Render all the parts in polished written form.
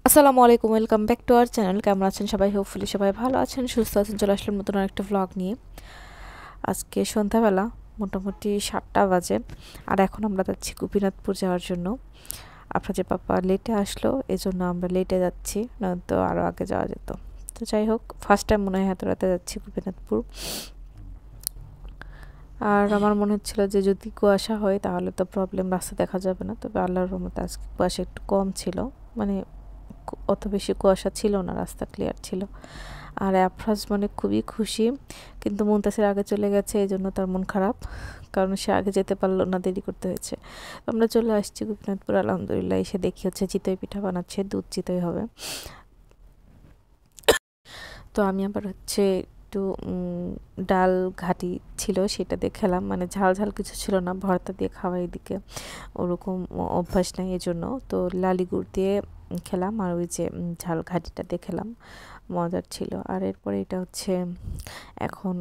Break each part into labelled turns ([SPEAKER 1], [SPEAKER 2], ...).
[SPEAKER 1] আসসালামু আলাইকুম, welcome back to our channel. কেমন আছেন সবাই? হোপফুলি সবাই ভালো আছেন, সুস্থ আছেন। চলে আসলাম নতুন আরেকটা ভ্লগ নিয়ে। আজকে সন্ধ্যাবেলা মোটামুটি 7টা বাজে, আর এখন আমরা যাচ্ছি গোপীনাথপুর যাওয়ার জন্য। আপনার যে পাপা লেটে আসলো, এই জন্য আমরা লেটে যাচ্ছি, নয়তো আরও আগে যাওয়া যেত। তো যাই হোক, ফার্স্ট টাইম মনে হয় এত রাতে যাচ্ছি গোপীনাথপুর। আর আমার মনে হচ্ছিল যে যদি কুয়াশা হয় তাহলে তো প্রবলেম, রাস্তা দেখা যাবে না। তবে আল্লাহর রহমতে আজকে কুয়াশা একটু কম ছিল, মানে অত বেশি কুয়াশা ছিল না, রাস্তা ক্লিয়ার ছিল। আর আফরাজ মানে খুবই খুশি, কিন্তু মুনতাসির আগে চলে গেছে, এই জন্য তার মন খারাপ, কারণ সে আগে যেতে পারলো না, দেরি করতে হয়েছে। আমরা চলে আসছি গোপীনাথপুর, আলহামদুলিল্লাহ। এসে দেখি হচ্ছে চিতই পিঠা বানাচ্ছে, দুধ চিতই হবে। তো আমি আবার হচ্ছে একটু ডাল ঘাটি ছিল, সেটা দিয়ে খেলাম। মানে ঝাল ঝাল কিছু ছিল না, ভর্তা দিয়ে খাওয়া এদিকে ওরকম অভ্যাস নাই, এই জন্য। তো লালি গুড় দিয়ে খেলাম, আর ওই যে ঝাল ঘাটিটা দিয়ে খেলাম, মজার ছিল। আর এরপরে এটা হচ্ছে এখন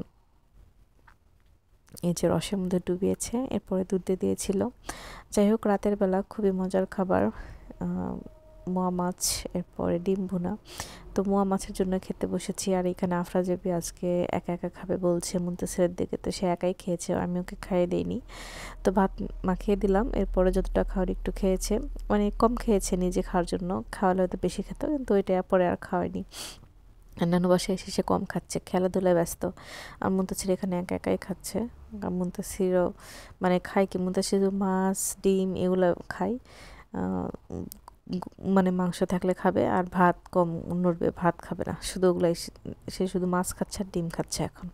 [SPEAKER 1] এই যে রসের মধ্যে ডুবিয়েছে, এরপরে দুধ দিয়ে দিয়েছিল। যাই হোক, রাতের বেলা খুবই মজার খাবার, মোয়া মাছ, এরপরে ডিম ভুনা। তো মোয়া মাছের জন্য খেতে বসেছি। আর এখানে আফরাজেবি আজকে একা একা খাবে বলছে মুনতাসিরের দিকে, তো সে একাই খেয়েছে, আমি ওকে খাইয়ে দিইনি। তো ভাত মাখিয়ে দিলাম, এরপরে যতটা খাওয়ার একটু খেয়েছে, মানে কম খেয়েছে নিজে খাওয়ার জন্য, খাওয়ালে হয়তো বেশি খেত, কিন্তু ওইটা পরে আর খাওয়াইনি। নানু বাসায় এসে সে কম খাচ্ছে, খেলাধুলায় ব্যস্ত। আর মুনতাসির এখানে একা একাই খাচ্ছে। আর মুনতাসিরও মানে খায় কি, মুনতাসির মাছ ডিম এগুলো খায়, মানে মাংস থাকলে খাবে, আর ভাত কম নড়বে, ভাত খাবে না, শুধু ওগুলাই সে শুধু মাছ খাচ্ছে আর ডিম খাচ্ছে এখন।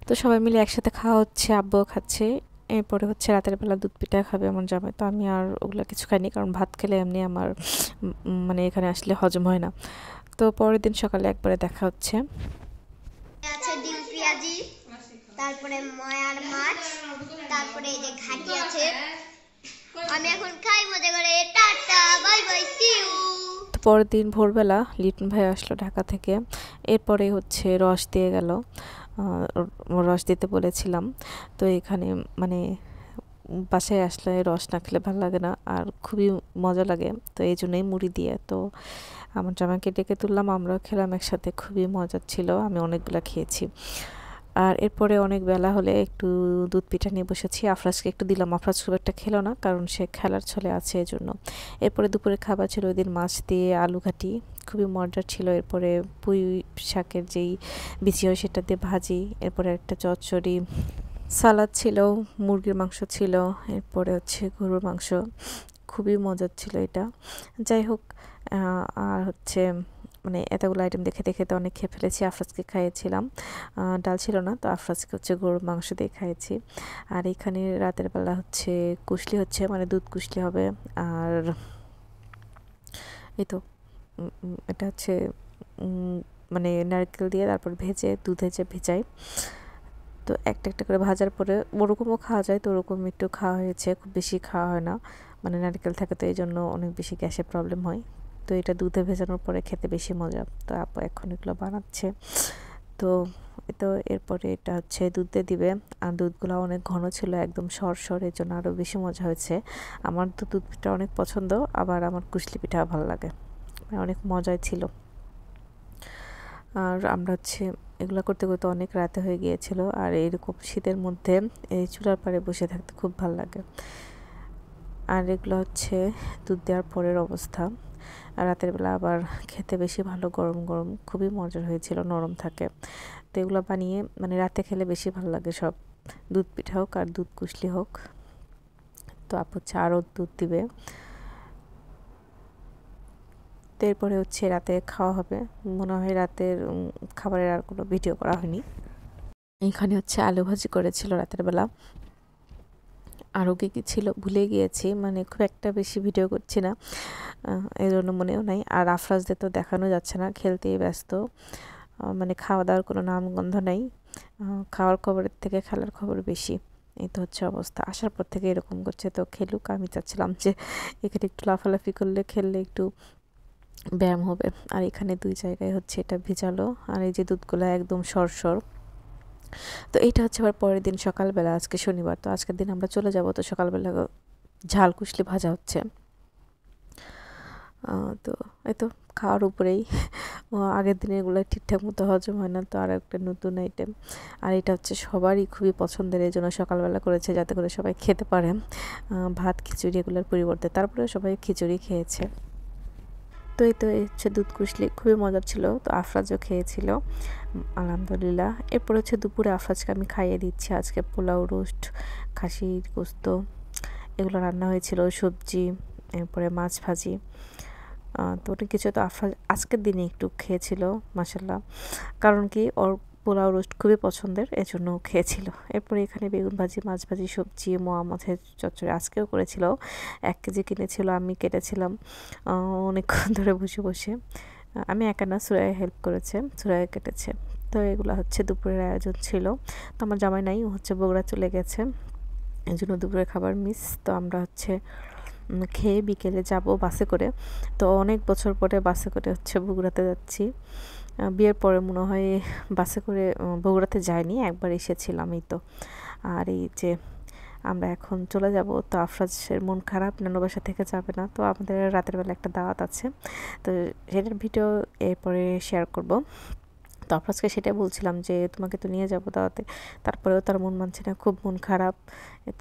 [SPEAKER 1] তো সবাই মিলে একসাথে খাওয়া হচ্ছে, আব্বুও খাচ্ছে। এরপরে হচ্ছে রাতের বেলা দুধ পিঠা খাবে আমার জামাই, তো আমি আর ওগুলো কিছু খাইনি, কারণ ভাত খেলে এমনি আমার মানে এখানে আসলে হজম হয় না। তো পরের দিন সকালে একবারে দেখা হচ্ছে।
[SPEAKER 2] আছে ডিম পেঁয়াজি, তারপরে ময়ার মাছ, তারপরে এই যে ঘাটি আছে। আমি এখন খাই মজা করে। Tata, bye bye, see you.
[SPEAKER 1] তো পরের দিন ভোরবেলা লিটন ভাই আসলো ঢাকা থেকে, এরপরে হচ্ছে রস দিয়ে গেল। রস দিতে বলেছিলাম। তো এখানে মানে বাসায় আসলে রস না খেলে ভালো লাগে না, আর খুবই মজা লাগে, তো এই জন্যই মুড়ি দিয়ে। তো আমার জামাইকে ডেকে তুললাম, আমরাও খেলাম একসাথে, খুবই মজার ছিল, আমি অনেকগুলো খেয়েছি। আর এরপরে অনেক বেলা হলে একটু দুধ পিঠা নিয়ে বসেছি, আফরাজকে একটু দিলাম। আফরাজ খুব একটা খেলো না, কারণ সে খেলার ছলে আছে, এই জন্য। এরপরে দুপুরে খাবার ছিল ওই দিন মাছ দিয়ে আলু ঘাটি, খুবই মজার ছিল। এরপরে পুঁই শাকের যেই বিচি হয় সেটা দিয়ে ভাজি, এরপরে একটা চচ্চড়ি, সালাদ ছিল, মুরগির মাংস ছিল, এরপরে হচ্ছে গরুর মাংস, খুবই মজার ছিল এটা। যাই হোক, আর হচ্ছে মানে এতগুলো আইটেম দেখে দেখে তো অনেক খেয়ে ফেলেছি, আফরাজকে খাইয়েছিলাম। ডাল ছিল না, তো আফরাজকে হচ্ছে গরুর মাংস দিয়ে খাইয়েছি। আর এখানে রাতের বেলা হচ্ছে কুশলি হচ্ছে, মানে দুধ কুশলি হবে। আর এই তো এটা হচ্ছে মানে নারকেল দিয়ে তারপর ভেজে দুধে যে ভেজাই, তো একটা একটা করে ভাজার পরে ওরকমও খাওয়া যায়, তো ওরকম একটু খাওয়া হয়েছে, খুব বেশি খাওয়া হয় না, মানে নারকেল থাকে, তো এই জন্য অনেক বেশি গ্যাসের প্রবলেম হয়। তো এটা দুধে ভেজানোর পরে খেতে বেশি মজা। তো আপু এখন এগুলো বানাচ্ছে। তো তো এরপরে এটা হচ্ছে দুধ দিয়ে দিবে, আর দুধগুলো অনেক ঘন ছিল, একদম সর এর জন্য আরও বেশি মজা হয়েছে। আমার তো দুধ পিঠা অনেক পছন্দ, আবার আমার কুশলি পিঠা ভালো লাগে, অনেক মজাই ছিল। আর আমরা হচ্ছে এগুলো করতে করতে অনেক রাতে হয়ে গিয়েছিল, আর এইরকম শীতের মধ্যে এই চুলার পাড়ে বসে থাকতে খুব ভালো লাগে। আর এগুলো হচ্ছে দুধ দেওয়ার পরের অবস্থা। আর রাতের বেলা আবার খেতে বেশি ভালো, গরম গরম খুবই মজার হয়েছিল, নরম থাকে। তো এগুলো বানিয়ে মানে রাতে খেলে বেশি ভালো লাগে সব, দুধ পিঠা হোক আর দুধ কুশলি হোক। তো আপু হচ্ছে আরও দুধ দিবে। তো এরপরে হচ্ছে রাতে খাওয়া হবে। মনে হয় রাতের খাবারের আর কোনো ভিডিও করা হয়নি। এখানে হচ্ছে আলু ভাজি করেছিল রাতের বেলা, আরও কী কী ছিল ভুলে গিয়েছি, মানে খুব একটা বেশি ভিডিও করছি না, এই জন্য মনেও নাই। আর আফরাজদের তো দেখানো যাচ্ছে না, খেলতেই ব্যস্ত, মানে খাওয়া দাওয়ার কোনো নামগন্ধ নেই, খাওয়ার খবরের থেকে খেলার খবর বেশি। এই তো হচ্ছে অবস্থা, আসার পর থেকে এরকম করছে। তো খেলুক, আমি চাচ্ছিলাম যে এখানে একটু লাফালাফি করলে, খেললে একটু ব্যায়াম হবে। আর এখানে দুই জায়গায় হচ্ছে এটা ভিজালো, আর এই যে দুধগুলো একদম সর। তো এইটা হচ্ছে আবার পরের দিন সকালবেলা, আজকে শনিবার, তো আজকের দিন আমরা চলে যাব। তো সকালবেলা ঝাল কুশলি ভাজা হচ্ছে। তো এই তো খাওয়ার উপরেই আগের দিনের এগুলো ঠিকঠাক মতো হজম হয় না, তো আর একটা নতুন আইটেম। আর এটা হচ্ছে সবারই খুবই পছন্দের, এই জন্য সকালবেলা করেছে যাতে করে সবাই খেতে পারে ভাত খিচুড়ি এগুলোর পরিবর্তে। তারপরে সবাই খিচুড়ি খেয়েছে। তো এই তো এই হচ্ছে দুধ কুশলি, খুবই মজার ছিল। তো আফরাজও খেয়েছিল আলহামদুলিল্লাহ। এরপর হচ্ছে দুপুরে আফরাজকে আমি খাইয়ে দিচ্ছি আজকে পোলাও, রোস্ট, খাসির গোস্ত এগুলো রান্না হয়েছিল, সবজি, এরপরে মাছ ভাজি। তো অনেক কিছু। তো আজকের দিনে একটু খেয়েছিল মাশাল্লাহ, কারণ কি ওর পোলাও রোস্ট খুবই পছন্দের, এজন্য খেয়েছিল। এরপরে এখানে বেগুন ভাজি, মাছ ভাজি, সবজি, মোয়া মাছের চচ্চড়ি আজকেও করেছিল। 1 কেজি কিনেছিল, আমি কেটেছিলাম অনেকক্ষণ ধরে বসে বসে। আমি একা না, সুরাইয়া হেল্প করেছে, সুরাইয়া কেটেছে। তো এগুলো হচ্ছে দুপুরের আয়োজন ছিল। তো আমার জামাই নাই, ও হচ্ছে বগুড়া চলে গেছে, এই জন্য দুপুরের খাবার মিস। তো আমরা হচ্ছে খেয়ে বিকেলে যাব বাসে করে। তো অনেক বছর পরে বাসে করে হচ্ছে বগুড়াতে যাচ্ছি। বিয়ের পরে মনে হয় বাসে করে বগুড়াতে যাইনি, একবার এসেছিলাম এই তো। আর এই যে আমরা এখন চলে যাব। তো আফরাজের মন খারাপ, নানু বাসা থেকে যাবে না। তো আমাদের রাতের বেলা একটা দাওয়াত আছে, তো সেটার ভিডিও এরপরে শেয়ার করব। তো আফরাজকে সেটাই বলছিলাম যে তোমাকে তো নিয়ে যাবো দাওয়াতে, তারপরেও তার মন মানছে না, খুব মন খারাপ।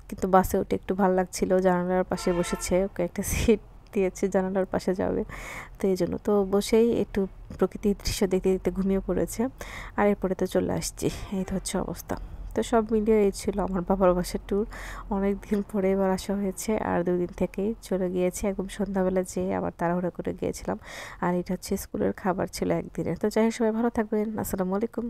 [SPEAKER 1] কিন্তু বাসে উঠে একটু ভালো লাগছিল, জানালার পাশে বসেছে, ওকে একটা সিট দিয়েছে, জানালার পাশে যাবে। তো এই জন্য তো বসেই একটু প্রকৃতির দৃশ্য দেখতে দেখতে ঘুমিয়ে পড়েছে। আর এরপরে তো চলে আসছি, এই তো হচ্ছে অবস্থা। তো সব মিলিয়ে এই ছিল আমার বাবার বাসার ট্যুর। অনেক দিন পরে এবার আসা হয়েছে, আর 2 দিন থেকেই চলে গিয়েছি, একদম সন্ধ্যাবেলা যেয়ে আবার তাড়াহুড়া করে গিয়েছিলাম। আর এটা হচ্ছে স্কুলের খাবার ছিল একদিনের। তো যাই হোক, সবাই ভালো থাকবেন, আসসালামু আলাইকুম।